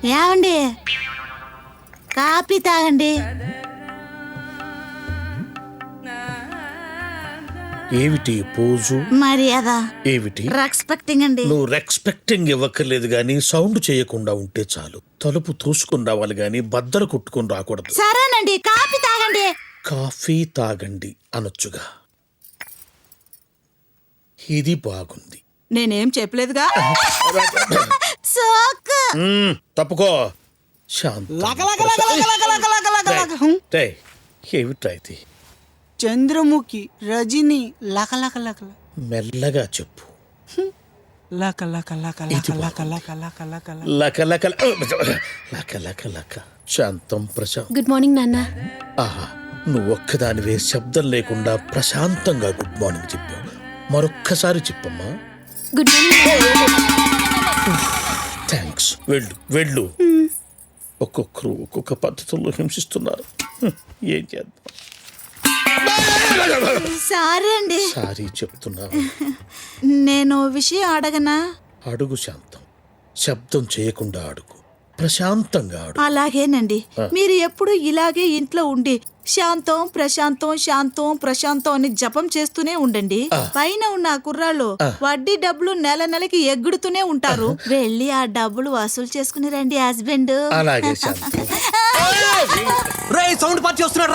ఏమండి కాఫీ తాగండి. ఏమిటి పోజు? మర్యాద. ఏమిటి రెస్పెక్టింగ్ అండి. నువ్వు రెస్పెక్టింగ్ ఇవ్వక్కర్లేదు గాని సౌండ్ చేయకుండా ఉంటే చాలు. తలుపు తోసుకుని రావాలి గాని బద్దలు కొట్టుకుని రాకూడదు. సరేనండి, కాఫీ తాగండి. కాఫీ తాగండి అనొచ్చుగా. ఇది బాగుంది. నేనేం చెప్పలేదుగా. సోక్. తప్పుకో. శాంతం. ఏమిట్రా ఇది? చంద్రముఖి రజని లక లక లక మెల్లగా చెప్పు. లక లక లక లక లక లక లక లక లక లక లక లక లక. శాంతం ప్రశాంతం. గుడ్ మార్నింగ్ నాన్న. ఆహా, నువ్వు ఒక్కదానివే శబ్దం లేకుండా ప్రశాంతంగా గుడ్ మార్నింగ్ చెప్పావు. మరొక్కసారి చెప్పమ్మా. Good morning. థ్యాంక్స్. వెళ్ళు వెళ్ళు. ఒక్కొక్కరు ఒక్కొక్క పద్ధతుల్లో హింసిస్తున్నారు. ఏం చేద్దాం. సారీ అండి. సారీ చెప్తున్నా. నేను విషయం అడగనా? అడుగు శాంతం. శబ్దం చేయకుండా అడుగు. ప్రశాంతంగా అడుగు. అలాగేనండి. మీరు ఎప్పుడు ఇలాగే ఇంట్లో ఉండి శాంతం ప్రశాంతం శాంతం ప్రశాంతం అని జపం చేస్తూనే ఉండండి. పైన ఉన్న కుర్రాళ్ళు వడ్డీ డబ్బులు నెల నెలకి ఎగ్గుడుతూనే ఉంటారు. వెళ్ళి ఆ డబ్బులు వసూలు చేసుకుని రండి హస్బెండ్. అలాగే శాంతం. సౌండ్ పార్టీ వస్తున్నాడు.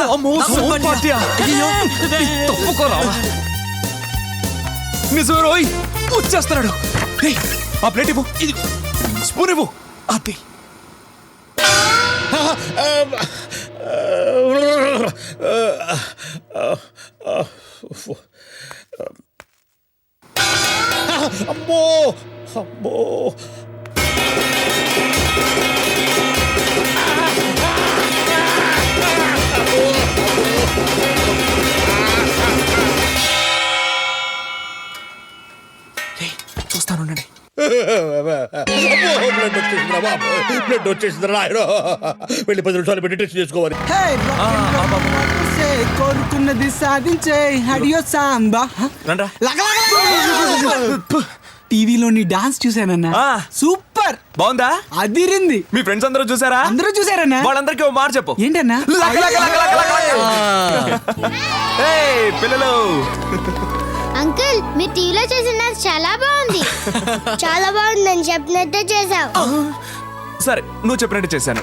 నిజమే రోయ్, వచ్చేస్తున్నాడు. ఆ ప్లేట్ ఇవ్వు, ఇది స్పూన్ ఇవ్వు. అది అమ్మో అమ్మో. చూస్తాను. బ్లడ్ వచ్చేసింది రాయరు. వెళ్ళి 10 నిమిషాలు పెట్టి టెస్ట్ చేసుకోవాలి. కోరుకున్నది సాధించే హడియో సాంబా. టీవీలోని డాన్స్ చూసానన్నా. సూపర్ బాగుందా? అదిరింది. మీ ఫ్రెండ్స్ అందరూ చూసారా? అందరూ చూసారన్నా. వాళ్ళందరికీ ఓ మాట చెప్పు. ఏంటన్నా? పిల్లలు, అంకుల్ మీరు టీవీలో చేసిన చాలా బాగుంది. చాలా బాగుందని చెప్పినట్టే చేసావు. సరే నువ్వు చెప్పినట్టు చేశాను.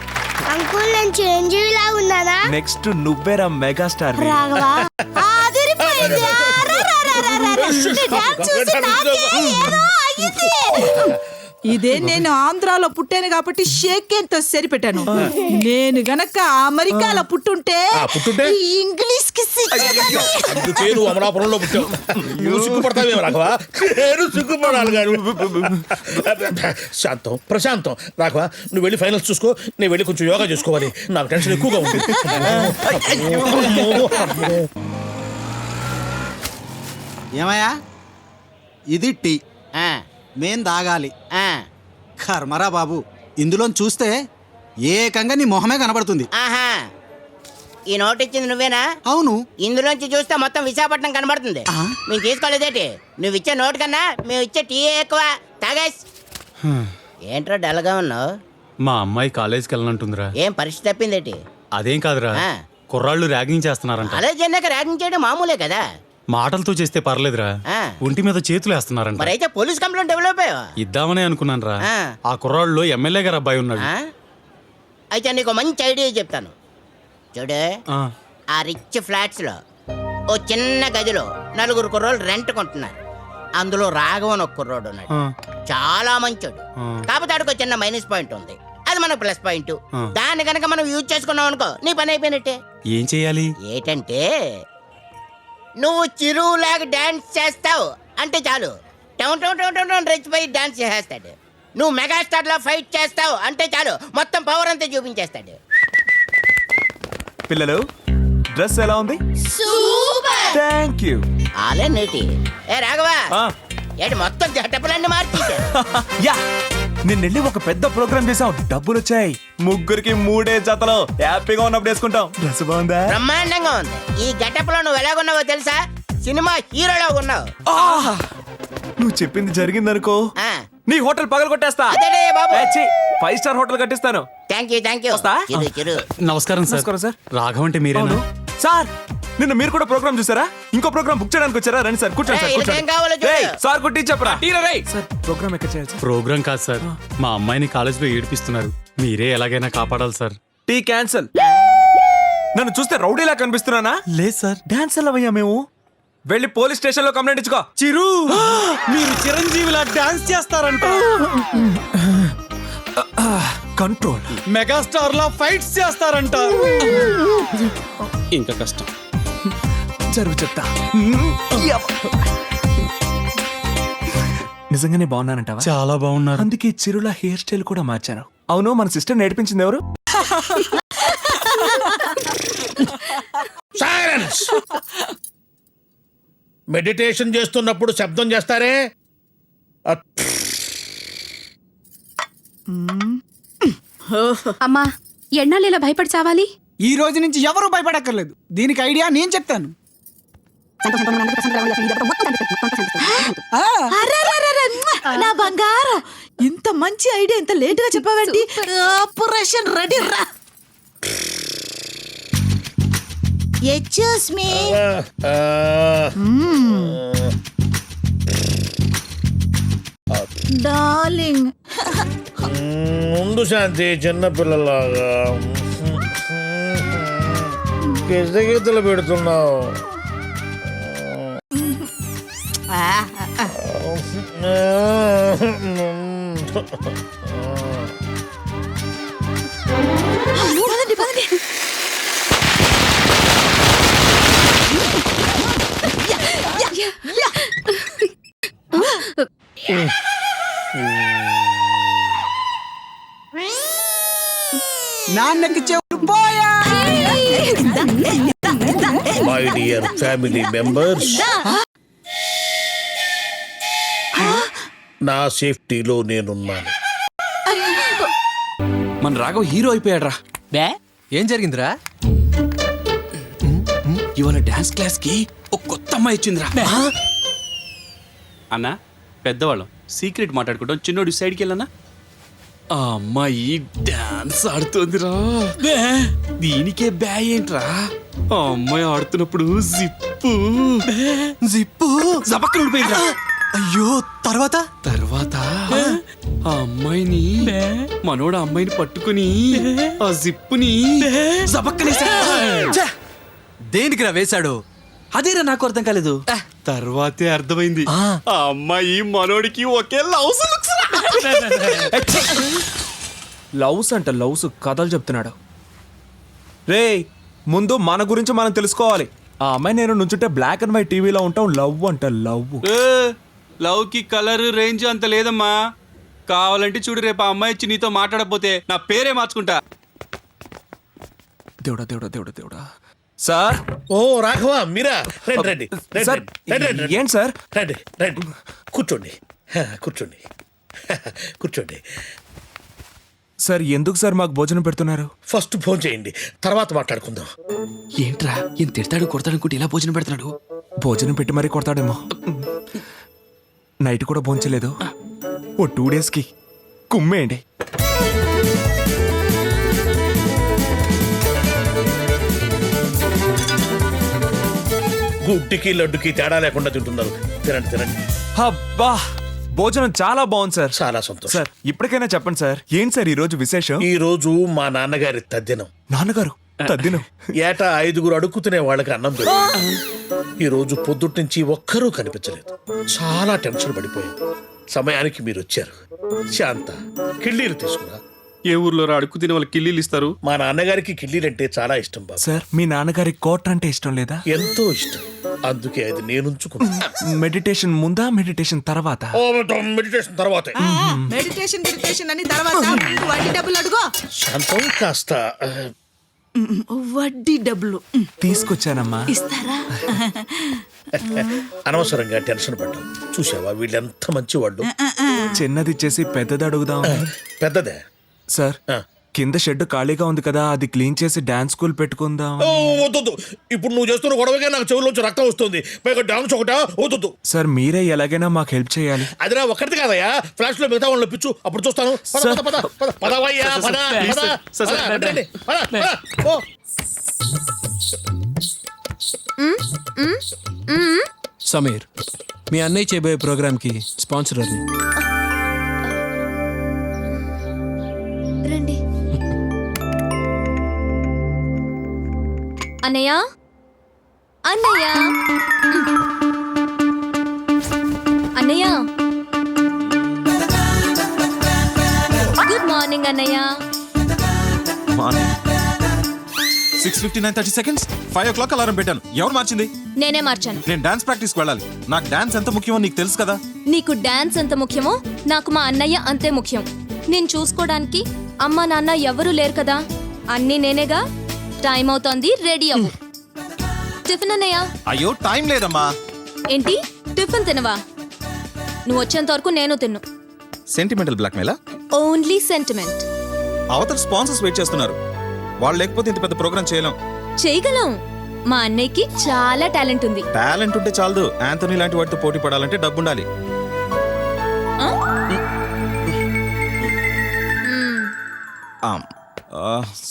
అంకుల్ నేను చిరంజీవి లా ఉన్నానా? నెక్స్ట్ నువ్వేరా మెగాస్టార్. రాఘవా అదిరిపోయింది. నీ డాన్స్ చూసి నాకే ఏదో అయ్యింది. ఇదే నేను ఆంధ్రాలో పుట్టాను కాబట్టి షేకేన్తో సరిపెట్టాను. నేను గనక అమెరికాలో పుట్టుంటే ఇంగ్లీష్ కి అందుకే నువ్వు అమలాపురంలో పుట్టావు. నువ్వు సిగ్గుపడతావేమో రాఘవా. నేను సిగ్గుపడాలి కానీ. శాంతం ప్రశాంతం. రాఘవా నువ్వు వెళ్ళి ఫైనల్స్ చూసుకో. నేను వెళ్ళి కొంచెం యోగా చేసుకోవాలి. నాకు టెన్షన్ ఎక్కువగా ఉంది. ఏమయ్యా ఇది టీ మేం తాగాలి. కర్మరా బాబు, ఇందులో చూస్తే ఏకంగా నీ మొహమే కనబడుతుంది. ఆహా, ఈ నోట్ ఇచ్చింది నువ్వేనా? అవును. ఇందులోంచి చూస్తే మొత్తం విశాఖపట్నం కనబడుతుంది. మేము తీసుకోలేదేటి? నువ్వు ఇచ్చే నోట్ కన్నా మేము ఇచ్చే టీ ఎక్కువ. తాగేస్. ఏంట్రా డల్గా ఉన్నావు? మా అమ్మాయి కాలేజీకి వెళ్ళనంటుందిరా. ఏం పరిస్థితి తప్పిందేటి? అదేం కాదురా, కుర్రాళ్ళు ర్యాగింగ్ చేస్తున్నారంట. కాలేజ్ అన్నాక ర్యాగింగ్ చేయడం మామూలే కదా. మాటలతో చేస్తే పర్లేదురా, ఒంటి మీద చేతులు వేస్తున్నారంట. మరైతే పోలీస్ కంప్లైంట్ డెవలప్ అయ్యా ఇద్దామనే అనుకున్నాను రా. ఆ కుర్రాళ్ళు ఎమ్మెల్యే గారు అబ్బాయి ఉన్నాడు. అయితే నీకు మంచి ఐడియా చెప్తాను చూడు. ఆ రిచ్ ఫ్లాట్స్ లో ఓ చిన్న గదిలో 4 కుర్రోళ్ళు రెంట్ కొంటున్నారు. అందులో రాఘవన్ ఒక కుర్రోడు ఉన్నాడు. చాలా మంచోడు. కాకపోతే ఆడికి చిన్న మైనస్ పాయింట్ ఉంది. అది మనకు ప్లస్ పాయింట్. దాన్ని కనుక మనం యూజ్ చేసుకున్నాం అనుకో నీ పని అయిపోయినట్టే. ఏం చెయ్యాలి? ఏంటంటే నువ్వు చిరువులాగా డాన్స్ చేస్తావు అంటే చాలు, టౌన్ టౌన్ టౌన్ టౌన్ రెచ్చిపోయి డాన్స్ చేసేస్తాడు. నువ్వు మెగాస్టార్ లా ఫైట్ చేస్తావు అంటే చాలు, మొత్తం పవర్ అంతా చూపించేస్తాడు. పిల్లలు డ్రెస్ ఎలా ఉంది? Thank you. ఆలే నేటి. ఏ రాఘవా, ఏంటి మొత్తం జటపులన్నీ మార్చేసా? యా, నిన్నెళ్ళి ఒక పెద్ద ప్రోగ్రామ్ చేసాం. డబ్బులు వచ్చాయి. 3కి 3 జతలు హ్యాపీగా ఉన్నప్పుడు వేసుకుంటాం. డ్రెస్ బాగుందా? బ్రహ్మాండంగా ఉంది. ఈ గెటప్ లో నువ్వు ఎలాగున్నావో తెలుసా? సినిమా హీరోలో ఉన్నావు. నువ్వు చెప్పింది జరిగిందనుకో, నీ హోటల్ పగలు కొట్టేస్తా. అదేలే బాబు. 5 స్టార్ హోటల్ కట్టిస్తాను. థ్యాంక్ యూ వస్తా? చిరు నమస్కారం సార్. నమస్కారం సార్. రాఘవ అంటే మీరేనా? సార్ నిన్న మీరు కూడా ప్రోగ్రామ్ చూసారా? ఇంకో ప్రోగ్రామ్ బుక్ చేయడానికి వచ్చారా? రండి సార్, కూర్చోండి సార్, ఏయ్, కూర్చోండి. ఏం కావాలో చూడు. ఏయ్, సార్ కుట్టి చెప్పరా సార్, ప్రోగ్రామ్ ఎక్కడ చేయాలి సార్? ప్రోగ్రాం కాదు సార్, మా అమ్మాయిని కాలేజీలో ఏడిపిస్తున్నారు. మీరే ఎలాగైనా కాపాడాలి సార్. Tea cancel. నన్ను చూస్తే రౌడీలా కనిపిస్తున్నానా? లేదు సార్. డాన్స్ ఎలా అయ్యా మేము? వెళ్ళి పోలీస్ స్టేషన్ లో కంప్లైంట్ ఇచ్చుకో. చిరు, మీరు చిరంజీవిలా డాన్స్ చేస్తారంట. కంట్రోల్. మెగాస్టార్ లా ఫైట్స్ చేస్తారంట. ఇంకా కష్టం. జరుగు చెప్తా. నిజంగానే బాగున్నానంటావా? చాలా బాగున్నారు. అందుకే చిరుల హెయిర్ స్టైల్ కూడా మార్చాను. అవును, మన సిస్టర్ నేర్పించింది ఎవరు? సైలెన్స్. మెడిటేషన్ చేస్తున్నప్పుడు శబ్దం చేస్తారే. అమ్మా ఎన్నాళ్ళు ఇలా భయపడి చావాలి? ఈ రోజు నుంచి ఎవరు భయపడక్కర్లేదు. దీనికి ఐడియా నేను చెప్తాను. అరెరెరెరె, నా బంగారం, ఇంత మంచి ఐడియా ఇంత లేట్ గా చెప్పావేంటి? ఆపరేషన్ రెడీ రా. Excuse me. డార్లింగ్. ముందు శాంతి చిన్నపిల్లలాగా గిజగిజలు పెడుతున్నావు. పదండి పదండి. నాన్నకి చెవులు పోయా. మై డియర్ ఫ్యామిలీ మెంబర్స్, నా సేఫ్టీలో నేనున్నాను. మన రాఘవ్ హీరో అయిపోయాడు రా. బే ఏం జరిగిందిరా? ఇవాళ డాన్స్ క్లాస్ కి ఒక కొత్త అమ్మాయి వచ్చిందిరా. అన్నా పెద్దవాళ్ళం సీక్రెట్ మాట్లాడుకుంటాం. చిన్నోడు సైడ్కి వెళ్ళనా? ఆ అమ్మాయి డాన్స్ ఆడుతోందిరా. దీనికే బ్యా ఏంట్రా? ఆ అమ్మాయి ఆడుతున్నప్పుడు జిప్పు జపక్కన ఉండిపోయిందిరా. అయ్యో, తర్వాత తర్వాత ఆ అమ్మాయిని మనోడు ఆ అమ్మాయిని పట్టుకుని ఆ జిప్పుని జపక్కనేసా. దేనికిరా వేశాడు? అదేరా నాకు అర్థం కాలేదు. తర్వాతే అర్థమైంది. ఆ అమ్మాయి మనోడికి ఒకే లవ్ లవ్స్ అంట, లవ్స్ కథలు చెప్తున్నాడు. రే, ముందు మన గురించి మనం తెలుసుకోవాలి. ఆ అమ్మాయి నేను నుంచుంటే బ్లాక్ అండ్ వైట్ టీవీలో ఉంటాం. లవ్ అంట, లవ్. లవ్ కి కలర్ రేంజ్ అంత లేదమ్మా. కావాలంటే చూడు, రేపు ఆ అమ్మాయి వచ్చి నీతో మాట్లాడకపోతే నా పేరే మార్చుకుంటా. దేవుడా దేవుడా దేవుడా దేవుడా. సార్. ఓ రాఘవ, మీరా? రండి రండి సార్, ఏంటి సార్? రండి రండి, కూర్చోండి కూర్చోండి కూర్చోండి. సార్, ఎందుకు సార్ మాకు భోజనం పెడుతున్నారు? ఫస్ట్ ఫోన్ చేయండి, తర్వాత మాట్లాడుకుందాం. ఏంట్రా ఏం తిడతాడు కొడతాడు అనుకుంటే ఇలా భోజనం పెడుతున్నాడు? భోజనం పెట్టి మరీ కొడతాడేమో. నైట్ కూడా భోంచలేదు. ఓ 2 డేస్కి కుమ్మేయండి. గుడ్డికి లడ్డుకి తేడా లేకుండా తింటున్నారు. తినండి తినండి. అబ్బా, భోజనం చాలా బాగుంది సార్. చాలా సంతోషం. సార్, ఇప్పటికైనా చెప్పండి సార్, ఏంటి సార్ ఈ రోజు విశేషం? ఈ రోజు మా నాన్నగారి తద్దినం. నాన్నగారు తద్దినం? ఏటా 5 అడుక్కుతునే వాళ్ళకి అన్నం పెడతాం. ఈ రోజు పొద్దుటి నుంచి ఒక్కరూ కనిపించలేదు. చాలా టెన్షన్ పడిపోయాం. సమయానికి మీరు వచ్చారు. శాంత, కిళ్ళీలు తీసుకురా. ఏ ఊర్లో అడుక్కు తినే వాళ్ళకి కిల్లీలు ఇస్తారు? మా నాన్నగారికి కిళ్ళీలంటే చాలా ఇష్టం బాబు. సార్, మీ నాన్నగారికి కోట అంటే ఇష్టం లేదా? ఎంతో ఇష్టం. అందుకే అది నేనుంచుకున్నా. మెడిటేషన్ ముందా, మెడిటేషన్ తర్వాత? మెడిటేషన్ తర్వాత. మెడిటేషన్ మెడిటేషన్ అని తర్వాత ముందు వడ్డీ డబ్బులు అడుగో. శాంతం కాస్త వడ్డీ డబ్బులు తీసుకొచ్చానమ్మా. ఇస్తారా? అనవసరంగా టెన్షన్ పడ్డాం. చూసావా వీళ్ళెంత మంచి వాళ్ళు. చిన్నది చేసి పెద్దది అడుగుదాం. పెద్దదే సార్, కింద షెడ్ ఖాళీగా ఉంది కదా, అది క్లీన్ చేసి డాన్స్ స్కూల్ పెట్టుకుందాం. వద్దు, ఇప్పుడు నువ్వు చేస్తున్న గొడవగా నాకు చెవుల్లోంచి రక్తం వస్తుంది, పైగా డాన్స్ ఒకటా? వద్దు సార్ మీరే ఎలాగైనా మాకు హెల్ప్ చేయాలి. అది నా ఒక్కటి కాదయ్యా, ఫ్లాష్ లో మిగతా వాళ్ళు పిచ్చు, అప్పుడు చూస్తాను. పద, సార్. పద, పద, పద, పదవయ్యా, పద, పద, పద, రండి, పద, పద, ఓ. సమీర్, మీ అన్నయ్య చేయబోయే ప్రోగ్రామ్కి స్పాన్సరర్ని. రండి. అన్నయ్య, అన్నయ్య, అన్నయ్య. గుడ్ మార్నింగ్ అన్నయ్య. 6:59 5 o'clock అలారం పెట్టాను. ఎవరు మార్చింది? నేనే మార్చాను. నేను డాన్స్ ప్రాక్టీస్కి వెళ్ళాలి. నాకు డాన్స్ ఎంత ముఖ్యమో నీకు తెలుసు కదా. నీకు డాన్స్ ఎంత ముఖ్యమో నాకు మా అన్నయ్య అంతే ముఖ్యం. నేను చూసుకోవడానికి అమ్మ నాన్న ఎవరూ లేరు కదా, అన్నీ నేనేగా. టైం అవుతోంది, రెడీ అవ్వు. టిఫిన్ అన్నయ్య. అయ్యో టైం లేదమ్మా. ఏంటి టిఫిన్ తినవా? నువ్వు వచ్చేంత వరకు నేను తిన్ను. సెంటిమెంటల్ బ్లాక్మెయిలా? Only sentiment. అవతల స్పాన్సర్స్ వెయిట్ చేస్తున్నారు. వాళ్ళు లేకపోతే ఇంత పెద్ద ప్రోగ్రామ్ చేయలేం. చేయగలం. మా అన్నయ్యకి చాలా టాలెంట్ ఉంది. టాలెంట్ ఉంటే చాలదు, యాంథనీ లాంటి వాటితో పోటీ పడాలంటే డబ్బు ఉండాలి.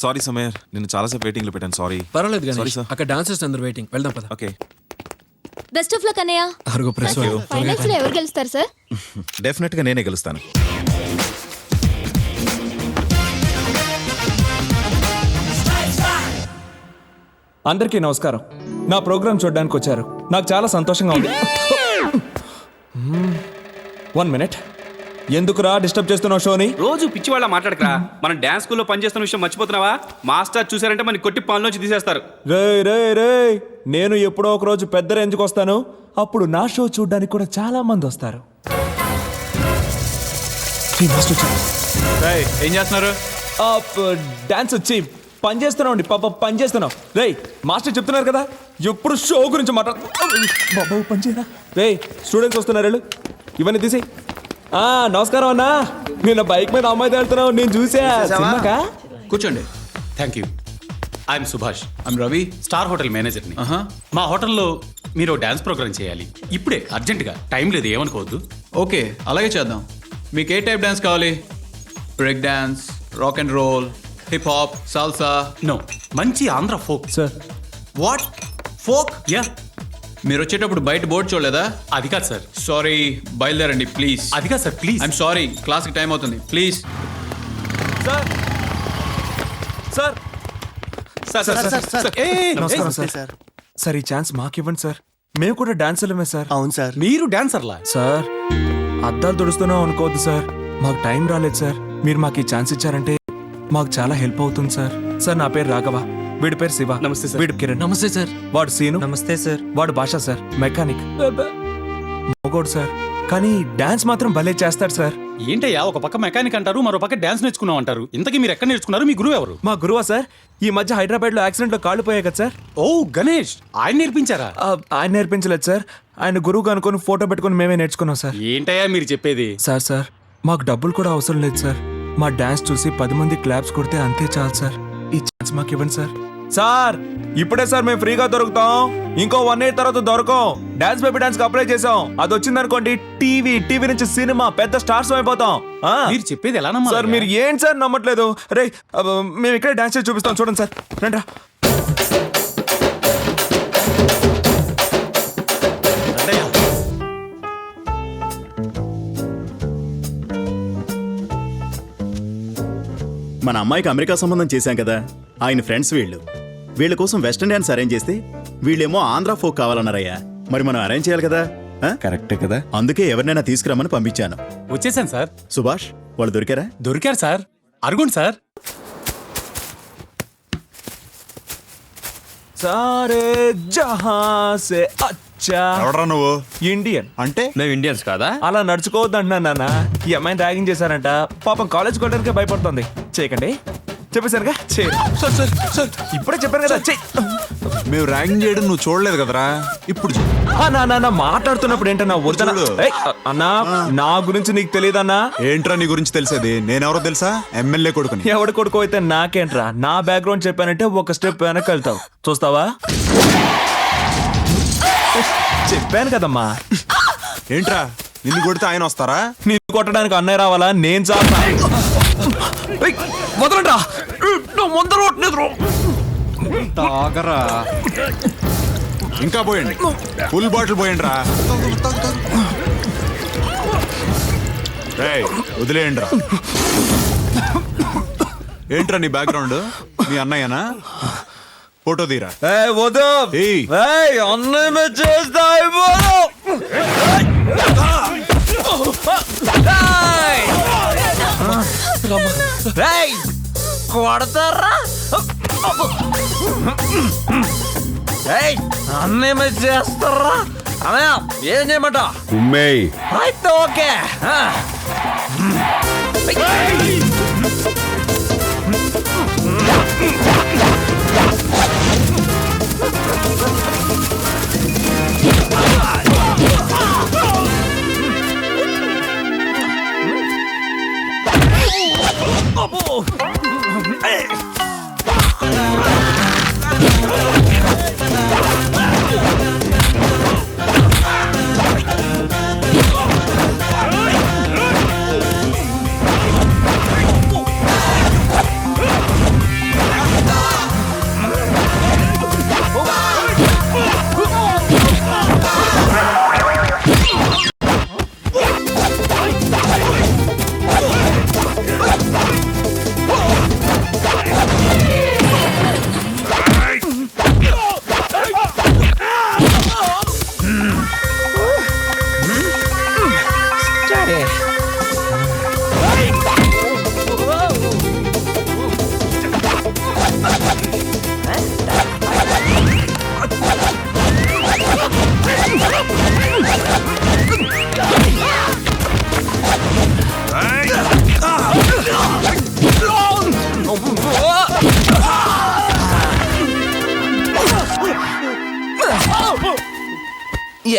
సారీ సమీర్, నేను చాలాసేపు వెయిటింగ్ లో పెట్టాను. సారీ. పర్వాలేదు Sorry, కానీ sir. అక్కడ డాన్సర్స్ అందరూ వెయిటింగ్. వెళ్దాం పద. ఓకే, బెస్ట్ ఆఫ్ లక్ అన్నయ్య. అరుగు ప్రెస్ వాళ్ళు. ఫైనల్స్ లో ఎవరు గెలుస్తారు సార్? డెఫినెట్ గా నేనే గెలుస్తాను. అందరికీ నమస్కారం. నా ప్రోగ్రామ్ చూడడానికి వచ్చారు, నాకు చాలా సంతోషంగా ఉంది. 1 minute. ఎందుకురా డిస్టర్బ్ చేస్తున్నావు షోని? రోజు పిచ్చి వాళ్ళ మాట్లాడకరా. మనం డాన్స్ స్కూల్లో పనిచేస్తున్న విషయం మర్చిపోతున్నావా? మాస్టర్ చూసారంటే మనకి కొట్టి పనిలోంచి తీసేస్తారు. రే నేను ఎప్పుడో ఒక రోజు పెద్ద రేంజ్కి వస్తాను, అప్పుడు నా షో చూడడానికి కూడా చాలా మంది వస్తారు. ఏం చేస్తున్నారు? డాన్స్ వచ్చి పని చేస్తున్నావు అండి, పాప పని చేస్తున్నావు. రే మాస్టర్ చెప్తున్నారు కదా, ఎప్పుడు షో గురించి మాట్లాడు. పని చేయరా. రే స్టూడెంట్స్ వస్తున్నారు, వెళ్ళు. ఇవన్నీ తీసి. నమస్కారం అన్నా, నేను బైక్ మీద అమ్మాయితో వెళ్తున్నావు, నేను చూసా. సినిమాకా? కూర్చోండి. Thank you. I'm Subhash. I'm Ravi, star hotel మేనేజర్ని. మా హోటల్లో మీరు డాన్స్ ప్రోగ్రామ్ చేయాలి ఇప్పుడే, అర్జెంటుగా. టైం లేదు, ఏమనుకోవద్దు. ఓకే, అలాగే చేద్దాం. మీకు ఏ టైప్ డాన్స్ కావాలి? Break dance, rock and roll, hip hop, salsa? No, మంచి Andhra folk. Sir. What folk? Yeah. మీరు వచ్చేటప్పుడు బయట బోర్డు చూడలేదా? అది కాదు సార్. సారీ, బయలుదేరండి ప్లీజ్. అది కాదు సార్, ప్లీజ్. ఐఎమ్ సారీ, క్లాస్కి టైం అవుతుంది, ప్లీజ్. సార్ సార్ నమస్కారం సార్. సార్ ఈ ఛాన్స్ మాకు ఇవ్వండి సార్, మేము కూడా డాన్సర్లమే సార్. అవును సార్. మీరు డాన్సర్లా? సార్ అద్దాలు తుడుస్తున్నాం అనుకోవద్దు సార్, మాకు టైం రాలేదు సార్. మీరు మాకు ఈ ఛాన్స్ ఇచ్చారంటే మాకు చాలా హెల్ప్ అవుతుంది సార్. సార్ నా పేరు రాఘవ, వీడి పేరు శివ. నమస్తే సార్. వీడు కిరణ్. నమస్తే సార్. వాడు సీను. నమస్తే సార్. వాడు భాష సార్, మెకానిక్. మగోడు సార్, కానీ డాన్స్ మాత్రం భలే చేస్తాడు సార్. ఏంటయ్యా, ఒక పక్క మెకానిక్ అంటారు, మరో పక్క డాన్స్ నేర్చుకున్నాం అంటారు. ఇంతకీ మీరు ఎక్కడ నేర్చుకున్నారు? మీ గురువు ఎవరు? మా గురువా సార్, ఈ మధ్య హైదరాబాద్ లో యాక్సిడెంట్ లో కాళ్ళు పోయాయి కదా సార్. ఓ గణేష్, ఆయన నేర్పించారా? ఆయన నేర్పించలేదు సార్, ఆయన గురువుగా అనుకుని ఫోటో పెట్టుకుని మేమే నేర్చుకున్నాం సార్. ఏంటయ్యా మీరు చెప్పేది? సార్ మాకు డబ్బులు కూడా అవసరం లేదు సార్. మా డాన్స్ చూసి 10 మంది క్లాప్స్ కొడితే అంతే చాలు సార్. ఈ ఛాన్స్ మాకు ఇవ్వండి సార్. సార్ ఇప్పుడే సార్ మేము ఫ్రీగా దొరుకుతాం, ఇంకో 1 year తర్వాత దొరకం. డాన్స్ బేబీ డాన్స్ కి అప్లై చేసాం, అది వచ్చిందనుకోండి టీవీ నుంచి సినిమా, పెద్ద స్టార్స్ అయిపోతాం. మీరు చెప్పేది ఎలా నమ్మాలి? సార్ మీరు ఏంటి సార్ నమ్మట్లేదు? రే మేము ఇక్కడే డాన్స్ చేసి చూపిస్తాం, చూడండి సార్, రండి. మన అమ్మాయికి అమెరికా సంబంధం చేశాం కదా, ఆయన ఫ్రెండ్స్ వీళ్ళ కోసం వెస్టర్న్ డాన్స్ అరేంజ్ చేస్తే వీళ్ళేమో ఆంధ్ర ఫోక్ కావాలన్నారయ్యా. మరి మనం అరేంజ్ చేయాలి కదా. కరెక్టే కదా. అందుకే ఎవరినైనా తీసుకురమ్మని పంపించాను. వచ్చేసాను సార్. సుభాష్, వాళ్ళు దొరికారా? దొరికారు సార్. అరుగుండి సార్. సారే జహాం సే అచ్చా. ఎవడరా నువ్వు? ఇండియన్. అంటే మేము ఇండియన్స్ కాదా? అలా నడుచుకోవద్దు అంటున్నాను నాన్న. ఈ అమ్మాయిని ర్యాగింగ్ చేశారంట, పాపం కాలేజ్ కొట్టడానికే భయపడుతుంది. చేయకండి చెప్పేశారుగా. ఇప్పుడే చెప్పాను కదా. మేము ర్యాగింగ్ చేయడం నువ్వు చూడలేదు కదరా, ఇప్పుడు చూడు. నా మాట్లాడుతున్నప్పుడు ఏంటన్నా ఒరిజినల్ అన్నా నా గురించి నీకు తెలియదన్నా? ఏంట్రా నీ గురించి తెలిసేది? నేనెవరో తెలుసా? ఎమ్మెల్యే కొడుకుని. ఎవడి కొడుకు అయితే నాకేంట్రా? నా బ్యాక్గ్రౌండ్ చెప్పానంటే ఒక స్టెప్ వెనక్కి వెళ్తావు, చూస్తావా? చెప్పాను కదమ్మా. ఏంట్రా నిన్ను కొడితే ఆయన వస్తారా? నిన్ను కొట్టడానికి అన్నయ్య రావాలా? నేను చాలా వదలంటా తాగరా. ఇంకా పోయండి, ఫుల్ బాటిల్ పోయండి రా. వదిలేయండి రా. ఏంట్రా నీ బ్యాక్గ్రౌండ్? మీ అన్నయ్యనా? ఫోటో తీరా. వద్దు అన్నయ్య చేస్తా. కొడతారా? అన్నయ్య చేస్తారా? అన్నయ్య ఏం చేయమంట? అయితే ఓకే.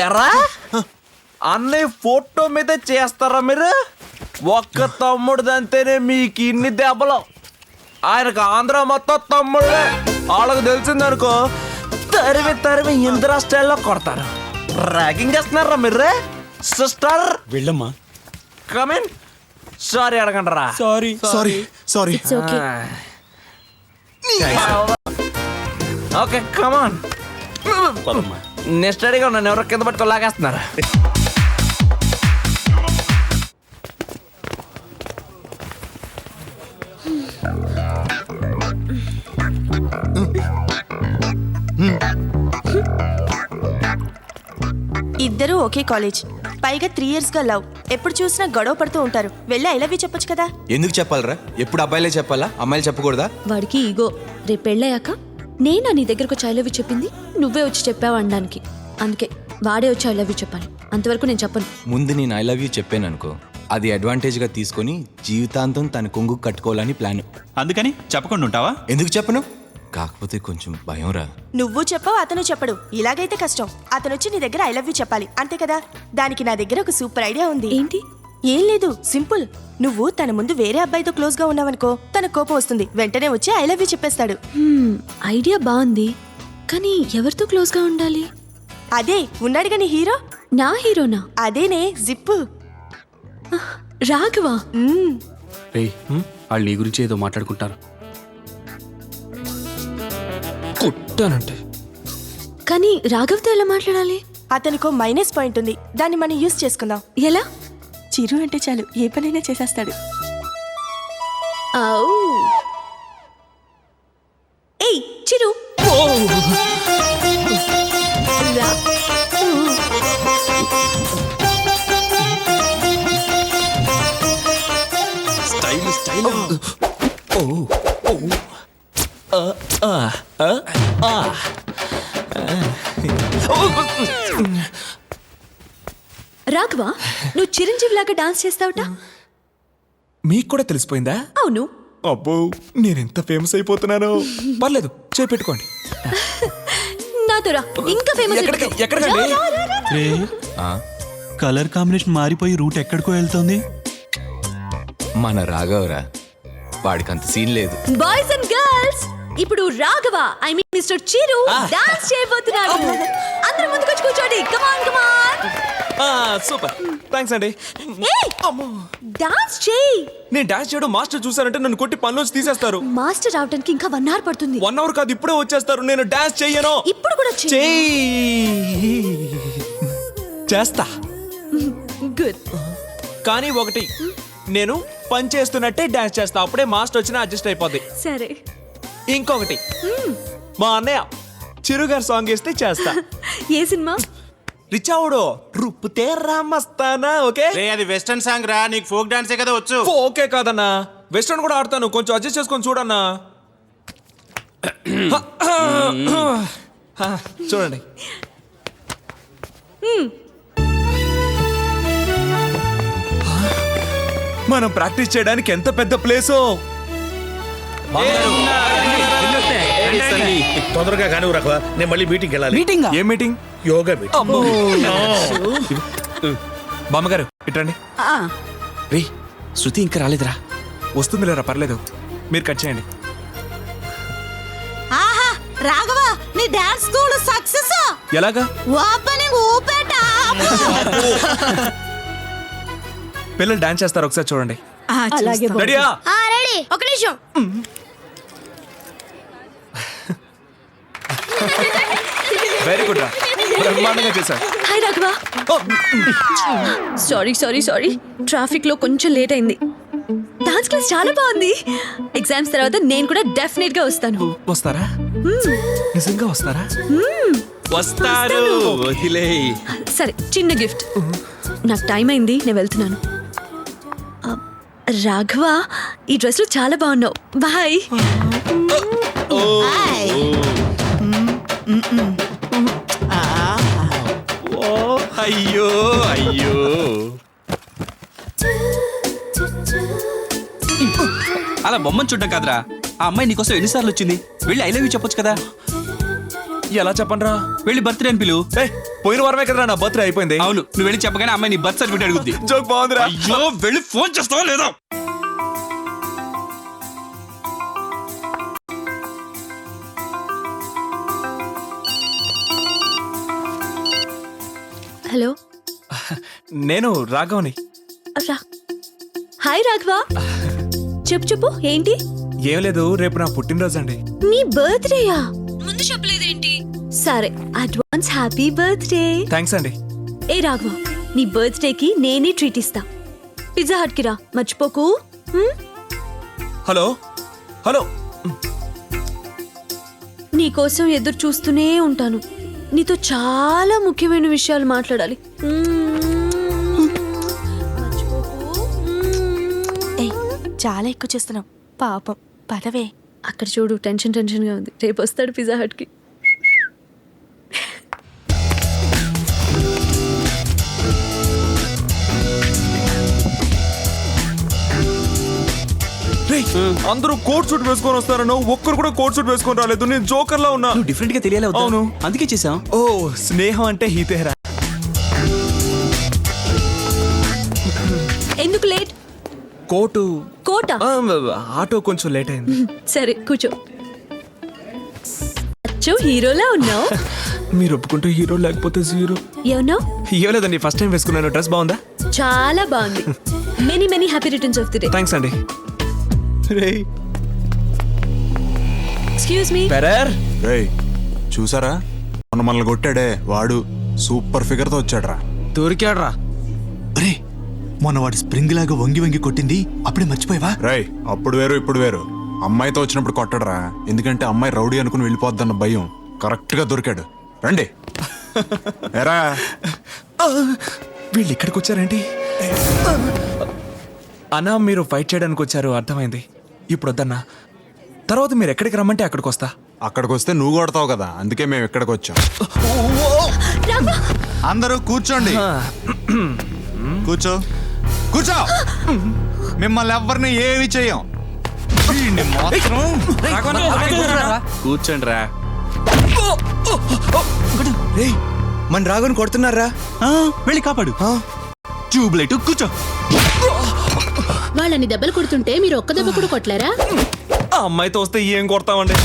ఎరా అన్నయ్య ఫోటో మీద చేస్తారా మీరు? ఒక్క తమ్ముడు అంతేనే మీకు ఇన్ని దెబ్బలు. ఆయనకు ఆంధ్ర మొత్తం తమ్ముళ్ళే. వాళ్ళకు తెలిసిందనుకో తరిమి తరిమి ఇందిరా స్టైల్లో కొడతారు. ర్యాగింగ్ చేస్తున్నారా మీరు? సిస్టర్ వెళ్ళమ్మా. కమిన్. సారీ అడగండి రా. Sorry sorry sorry. Okay come on. Next అడిగా నన్ను ఎవరో కింద పట్టుకో లాగేస్తున్నారు. ఇద్దరు ఒకే కాలేజ్, పైగా 3 years గా లవ్. ఎప్పుడు చూసినా గొడవ పడుతూ ఉంటారు. వెళ్ళి ఐ లవ్ యూ చెప్పొచ్చు కదా. ఎందుకు చెప్పాలరా? ఎప్పుడు అబ్బాయిలే చెప్పాలా, అమ్మాయిలు చెప్పకూడదా? వాడికి ఈగో. రేపు పెళ్ళయ్యాక నేనా నీ దగ్గరకు వచ్చి ఐ లవ్ యూ చెప్పింది, నువ్వే వచ్చి చెప్పావు అనడానికి. అందుకే వాడే వచ్చి ఐ లవ్ యూ చెప్పాలి. అంతవరకు నేను చెప్పను. ముందు నేను ఐ లవ్ యూ చెప్పాను అనుకో, అది అడ్వాంటేజ్గా తీసుకొని జీవితాంతం తన కొంగు కట్టుకోవాలని ప్లాన్. అందుకని చెప్పకుండా ఉంటావా? ఎందుకు చెప్పను? కాకపోతే కొంచెం భయం రా. నువ్వు చెప్పవు, అతను చెప్పడు. ఇలాగైతే కష్టం. అతను వచ్చి నీ దగ్గర ఐ లవ్ యూ చెప్పాలి, అంతే కదా. దానికి నా దగ్గర ఒక సూపర్ ఐడియా ఉంది. ఏంటి? ఏం లేదు, సింపుల్. నువ్వు తన ముందు వేరే అబ్బాయితో క్లోజ్ గా ఉన్నావనుకో, తన కోపం వస్తుంది. వెంటనే వచ్చి ఐ లవ్ యూ చెప్పేస్తాడు. ఐడియా బాగుంది, కానీ ఎవరితో క్లోజ్ గా ఉండాలి? అదే ఉన్నాడుగా నీ హీరో. నా హీరోనా? అదేనే, జిప్పు. రాఘవా? వాళ్ళు నీ గురించి ఏదో మాట్లాడుకుంటారు. కొట్టానంటే. కానీ రాఘవ్తో ఎలా మాట్లాడాలి? అతనికో మైనస్ పాయింట్ ఉంది, దాన్ని మనం యూజ్ చేసుకుందాం. ఎలా? చిరు అంటే చాలు, ఏ పనైనా చేసేస్తాడు. ఏయ్ చిరు, స్టైల్ స్టైల్. రాఘవా, నువ్వు చిరంజీవి లాగా డాన్స్ చేస్తావుట. మీకు కూడా తెలిసిపోయిందా? అవును. అబ్బో, నేనెంత ఫేమస్ అయిపోతున్నాను. పర్లేదు, చేపెట్టుకోండి. నాతో రా ఇంకా ఫేమస్ ఎక్కడికండి? కలర్ కాంబినేషన్ మారిపోయి రూట్ ఎక్కడికో వెళ్తుంది. మన రాఘవరా, వాడికి అంత సీన్ లేదు. బాయ్స్ అండ్ గర్ల్స్, ఇప్పుడు Raghava I mean mister Chiru dance చేయబోతున్నాడు. అందరూ ముందుకొచ్చి కూర్చోండి. కమాన్ కమాన్. సూపర్, థ్యాంక్స్ అండి. డాన్స్ చేయి. నేను డాన్స్ చేయడం మాస్టర్ చూసారంటే నన్ను కొట్టి పనిలోంచి తీసేస్తారు. మాస్టర్ రావడానికి ఇంకా 1 hour పడుతుంది. 1 hour కాదు, ఇప్పుడే వచ్చేస్తారు. నేను డాన్స్ చెయ్యను. ఇప్పుడు కూడా చేస్తా గుడ్. కానీ ఒకటి, నేను పని చేస్తున్నట్టే డాన్స్ చేస్తా. అప్పుడే మాస్టర్ వచ్చినా అడ్జస్ట్ అయిపోద్ది. సరే. ఇంకొకటి, మా అన్నయ్య చిరుగారు సాంగ్ వేస్తే చేస్తా. ఏ సినిమా? రిచావుడు రుప్పుతే రామస్తానా. ఓకే, అది వెస్టర్న్ సాంగ్ రా, నీకు ఫోక్ డాన్సే కదా వచ్చు. ఓకే కాదన్నా, వెస్టర్న్ కూడా ఆడతాను. కొంచెం అడ్జస్ట్ చేసుకొని చూడన్నా. చూడండి. మనం ప్రాక్టీస్ చేయడానికి ఎంత పెద్ద ప్లేసో. తొందరగా కానీ రాఘవ, నేను మళ్ళీ మీటింగ్కి వెళ్ళాలి. ఏ మీటింగ్? యోగా మీటింగ్. బామ్మగారు ఇట్రండి. రే శృతి ఇంకా రాలేదురా. వస్తుంది లేరా, పర్లేదు, మీరు కట్ చేయండి. ఆహా రాఘవ, నీ డాన్స్ స్కూల్ సక్సెస్. ఎలాగా? ఓపెనింగ్ ఊపేట. పిల్లలు డాన్స్ చేస్తారు, ఒకసారి చూడండి. అలాగే. రెడీయా? రెడీ. ఒక నిమిషం. వెరీ గుడ్ రా, బ్రహ్మాండంగా చేశారు. హాయ్ రాఘవ. సారీ ట్రాఫిక్ లో కొంచెం లేట్ అయింది. డాన్స్ క్లాస్ చాలా బాగుంది. ఎగ్జామ్స్ తర్వాత నేను కూడా డెఫినెట్ గా వస్తాను. వస్తారా? నిజంగా వస్తారా? వస్తారు. వదిలేయ్. సరే, చిన్న గిఫ్ట్. నాకు టైం అయింది, నేను వెళ్తున్నాను. రాఘవ, ఈ డ్రెస్ లో చాలా బాగున్నావు. బాయ్. అయ్యో అయ్యో. అలా బొమ్మను చూడడం కాదురా, ఆ అమ్మాయి నీకోసం ఎన్నిసార్లు వచ్చింది. వెళ్ళి ఐ లవ్ యూ చెప్పొచ్చు కదా. ఎలా చెప్పండి రా? వెళ్ళి బర్త్డే అని పిలువు. పోయిన వారమే కదా నా బర్త్డే అయిపోయింది. అవును, నువ్వు వెళ్ళి చెప్పగానే అమ్మాయి నీ బర్త్ సర్టిఫికేట్ అడుగుద్ది. జోక్ బాగుందిరా. అయ్యో, వెళ్ళి ఫోన్ చేస్తావా లేదా? హలో, నేను రాఘవని. హాయ్ రాఘవ. చెప్పు ఏంటి? ఏం లేదు, రేపు నా పుట్టినరోజు అండి. నీ బర్త్డేయా? ముందు చెప్పలేదేంటి? సరే, అడ్వాన్స్ హ్యాపీ బర్త్డే. థ్యాంక్స్ అండి. ఏ రాఘవ, నీ బర్త్డేకి నేనే ట్రీట్ ఇస్తా. పిజ్జా హట్ కి రా, మర్చిపోకు. Hello hello. నీకోసం ఎదురు చూస్తూనే ఉంటాను. నీతో చాలా ముఖ్యమైన విషయాలు మాట్లాడాలి. చాలా ఎక్కువ చేస్తున్నావు పాపం. పదవే. అక్కడ చూడు, టెన్షన్ గా ఉంది. రేపు వస్తాడు పిజ్జా హట్ కి. అందరూ కోట్ సూట్ వేసుకొని వస్తారను, ఒక్కరు కూడా కోట్ సూట్ వేసుకొని రాలేదు. నేను జోకర్ లా ఉన్నా. నువ్వు డిఫరెంట్ గా తెలియాలి. అవును, అందుకే చేసాం. ఓ, స్నేహం అంటే హీతేరా. ఎందుకు లేట్? కోటా? ఆటో కొంచెం లేట్ అయింది. సరే కూర్చో. అచ్చో హీరోలా ఉన్నావు. మీరు ఒప్పుకుంటే హీరో, లేకపోతే జీరో. ఏమన్నావు? ఏం లేదండి, ఫస్ట్ టైం వేసుకున్నాను. డ్రెస్ బాగుందా? చాలా బాగుంది. Many happy returns of the day. Thanks అండి. Excuse me. రేయ్, చూసారా మనల్ని కొట్టాడే వాడు సూపర్ ఫిగర్ తో వచ్చాడ్రా. దొరికాడ్రా. రే, మొన్న వాడు స్ప్రింగ్ లాగా వంగి వంగి కొట్టింది అప్పుడే మర్చిపోయావా? రేయ్, అప్పుడు వేరు ఇప్పుడు వేరు. అమ్మాయితో వచ్చినప్పుడు కొట్టడరా, ఎందుకంటే అమ్మాయి రౌడీ అనుకుని వెళ్ళిపోద్దన్న భయం. కరెక్ట్ గా దొరికాడు. రండి. ఎరా, వీళ్ళు ఇక్కడికి వచ్చారేంటి? అన్నా, మీరు ఫైట్ చేయడానికి వచ్చారు, అర్థమైంది. ఇప్పుడు వద్దన్నా, తర్వాత మీరు ఎక్కడికి రమ్మంటే అక్కడికి వస్తా. అక్కడికి వస్తే నువ్వు కొడతావు కదా, అందుకే మేము ఇక్కడికి వచ్చాం. అందరూ కూర్చోండి. కూర్చో కూర్చో. మిమ్మల్ని ఎవరిని ఏమి చెయ్యం. కూర్చోండి రా. మన రాగుని కొడుతున్నారా? వెళ్ళి కాపాడు. ట్యూబ్లైట్ కూర్చో. వాళ్ళని దెబ్బలు కొడుతుంటే మీరు ఒక్క దెబ్బ కూడా కొట్టలేరా? ఆ అమ్మాయితో వస్తే ఏం కొడతామండి?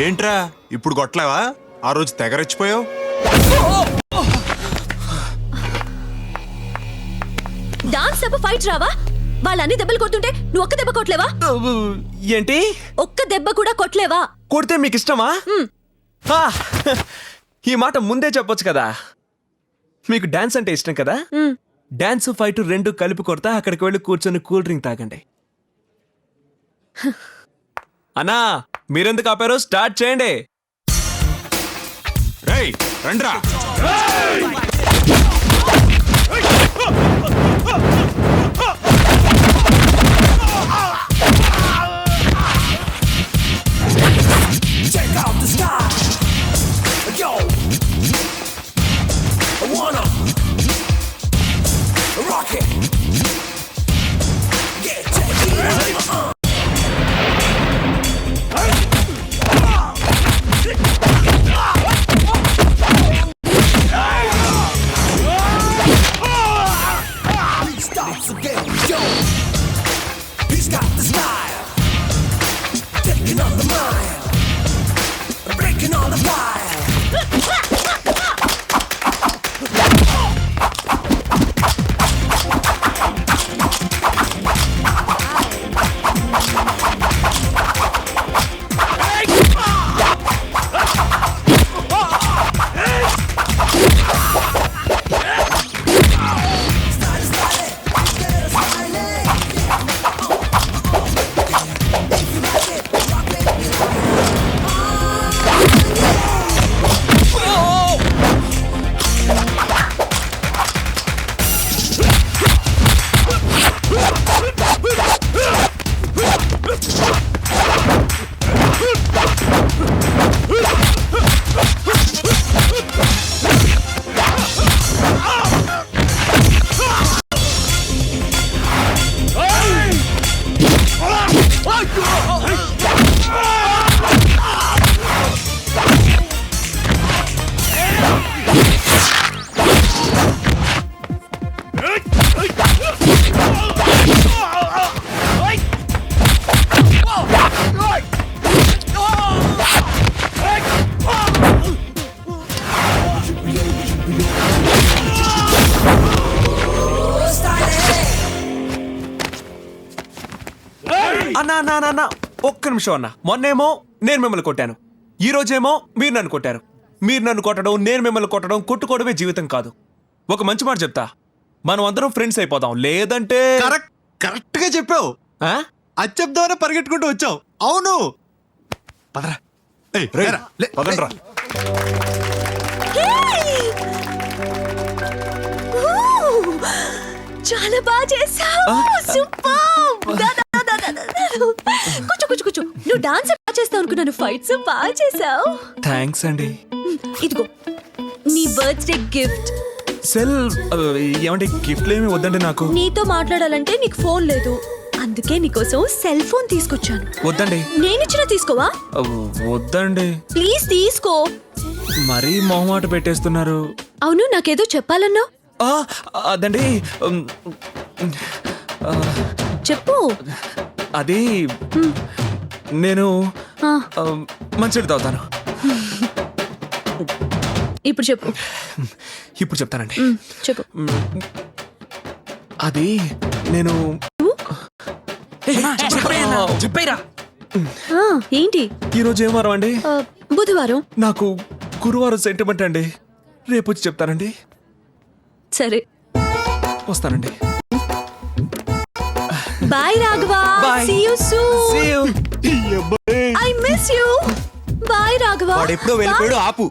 ఏంట్రా ఇప్పుడు కొట్టలేవా? ఆ రోజు తెగరెచ్చిపోయావు. డాన్స్ దెబ్బ ఫైట్ రావా? వాళ్ళన్ని దెబ్బలు కొడుతుంటే నువ్వు ఒక్క దెబ్బ కొట్టలేవా? ఏంటి? ఒక్క దెబ్బ కూడా కొట్టలేవా? కొడితే మీకు ఇష్టమా? ఆ, ఈ మాట ముందే చెప్పొచ్చు కదా. మీకు డాన్స్ అంటే ఇష్టం కదా? డాన్స్ ఫైట్ రెండు కలిపి కొడతా. అక్కడికి వెళ్ళి కూర్చొని కూల్ డ్రింక్ తాగండి. అన్నా మీరెందుకు ఆపారు? స్టార్ట్ చేయండి. రేయ్ రండ్రా. Check out the style. Yo, I wanna rock it. Yeah, check it out. Starts again. Yo, he's got the style. Taking on the mind. Breaking all the fire. అన్నా ఒక్క నిమిషం అన్నా. మొన్నేమో నేను మిమ్మల్ని కొట్టాను, ఈ రోజేమో మీరు నన్ను కొట్టారు. మీరు నన్ను కొట్టడం, నేను మిమ్మల్ని కొట్టడం, కొట్టుకోవడమే జీవితం కాదు. ఒక మంచి మాట చెప్తా, మనం అందరం ఫ్రెండ్స్ అయిపోదాం. లేదంటే కరెక్ట్ గా చెప్పావు. అది చెప్దామని పరిగెట్టుకుంటూ వచ్చావు. అవును పదరా. పదండ్రా. చాలా బాగా చేసావు. సూపర్. కూర్చో. నువ్వు డాన్స్ బాగా చేస్తావు అనుకున్నాను. ఫైట్స్ బాగా చేసావు. థ్యాంక్స్ అండి. ఇదిగో నీ బర్త్డే గిఫ్ట్. సెల్ ఏమంటే గిఫ్ట్లు ఏమి వద్దండి నాకు. నీతో మాట్లాడాలంటే నీకు ఫోన్ లేదు, అందుకే నీకోసం సెల్ ఫోన్ తీసుకొచ్చాను. వద్దండి. నేనిచ్చిన తీసుకోవా? వద్దండి ప్లీజ్ తీసుకో. మరీ మొహమాట పెట్టేస్తున్నారు. అవును, నాకేదో చెప్పాలన్నా. అదండి చెప్పు. అది నేను మంచిది తాగుతాను. ఇప్పుడు చెప్పు. ఇప్పుడు చెప్తానండి. చెప్పు. అది నేను చెప్పేరా. ఏంటి? ఈరోజు ఏం వారం అండి? బుధవారం. నాకు గురువారం సెంటిమెంట్ అండి. రేపు వచ్చి చెప్తానండి. సరే, వస్తానండి. Bye Raghava. Bye. See you soon. See you. I miss you. Bye Raghava. వాడు ఎప్పుడో వెళ్ళిపోయాడు. ఆపు.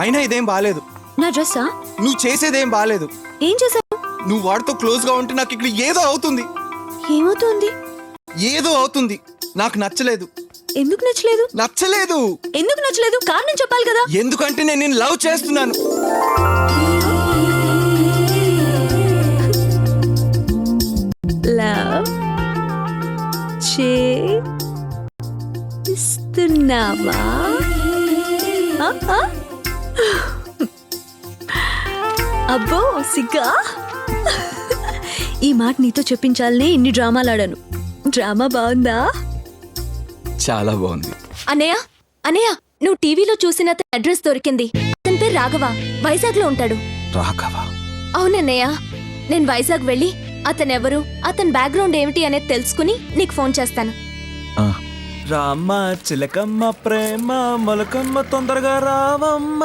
అయినా ఇదేం బాలేదు. నా డ్రెస్సా? నువ్వు చేసేదేం బాలేదు. ఏం చేశావు? నువ్వు వాడితో క్లోజ్ గా ఉంటే నాకు ఇక్కడ ఏదో అవుతుంది. ఏమవుతుంది? ఏదో అవుతుంది. నాకు నచ్చలేదు. ఎందుకు నచ్చలేదు? నచ్చలేదు. ఎందుకు నచ్చలేదు? కారణం చెప్పాలి కదా. ఎందుకంటే నేను నిన్ను లవ్ చేస్తున్నాను. లవ్ ఇస్తున్నావా? ఆ, ఆ? అబ్బో సిగ్గా. ఈ మాట నీతో చెప్పించాలనే ఇన్ని డ్రామాలు ఆడాను. డ్రామా బాగుందా? చాలా బాగుంది. అన్నయ్య అన్నయ్య నువ్వు టీవీలో చూసిన అతని అడ్రస్ దొరికింది. అతని పేరు రాఘవ, వైజాగ్ లో ఉంటాడు. రాఘవ? అవునన్నయ్య, నేను వైజాగ్ వెళ్ళి అతనెవరు, అతని బ్యాక్గ్రౌండ్ ఏమిటి అనేది తెలుసుకుని నీకు ఫోన్ చేస్తాను. రామ్మ చిలకమ్మ ప్రేమ మొలకమ్మ తొందరగా రావమ్మ.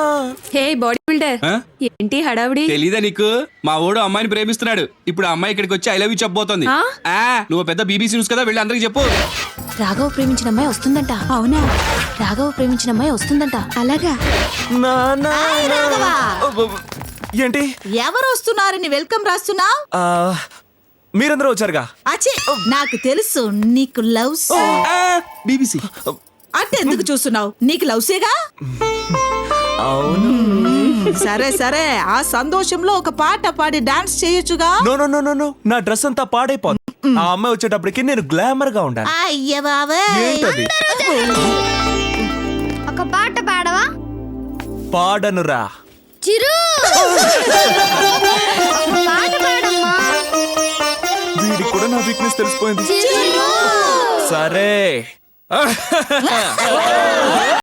హే బాడీ బిల్డర్, ఏంటి హడావిడి? తెలీదా నీకు? మా ఓడు అమ్మాయిని ప్రేమిస్తున్నాడు. ఇప్పుడు ఆ అమ్మాయి ఇక్కడికి వచ్చి ఐ లవ్ యూ చెప్పబోతోంది. నువ్వు పెద్ద బీబీసీ న్యూస్ కదా, వెళ్ళి అందరికి చెప్పు. రాఘవ ప్రేమించిన అమ్మాయి వస్తుందంట. అవునా? రాఘవ ప్రేమించిన అమ్మాయి వస్తుందంట. అలాగా? ఏంటి ఎవరు వస్తున్నారని వెల్కమ్ రాస్తున్నావు? మీరందరూ వచ్చారుగా? అచ్చే, నాకు తెలుసు నీకు లవ్స్. బీబీసీ అంటే ఎందుకు చూస్తున్నావు? నీకు లవ్సేగా? అవును. సరే సరే, ఆ సంతోషంలో ఒక పాట పాడి డాన్స్ చేయొచ్చుగా. No no no no no, నా డ్రెస్ అంతా పాడైపోతుంది. ఆ అమ్మాయి వచ్చేటప్పటికి నేను గ్లామర్ గా ఉండాలి. అయ్య బాబాయ్, ఏంటది? ఒక పాట పాడవా? పాడనురా. చిరు పాట పాడమ్మా. వీడికి కూడా నా వీక్నెస్ తెలిసిపోయింది. చిరు సరే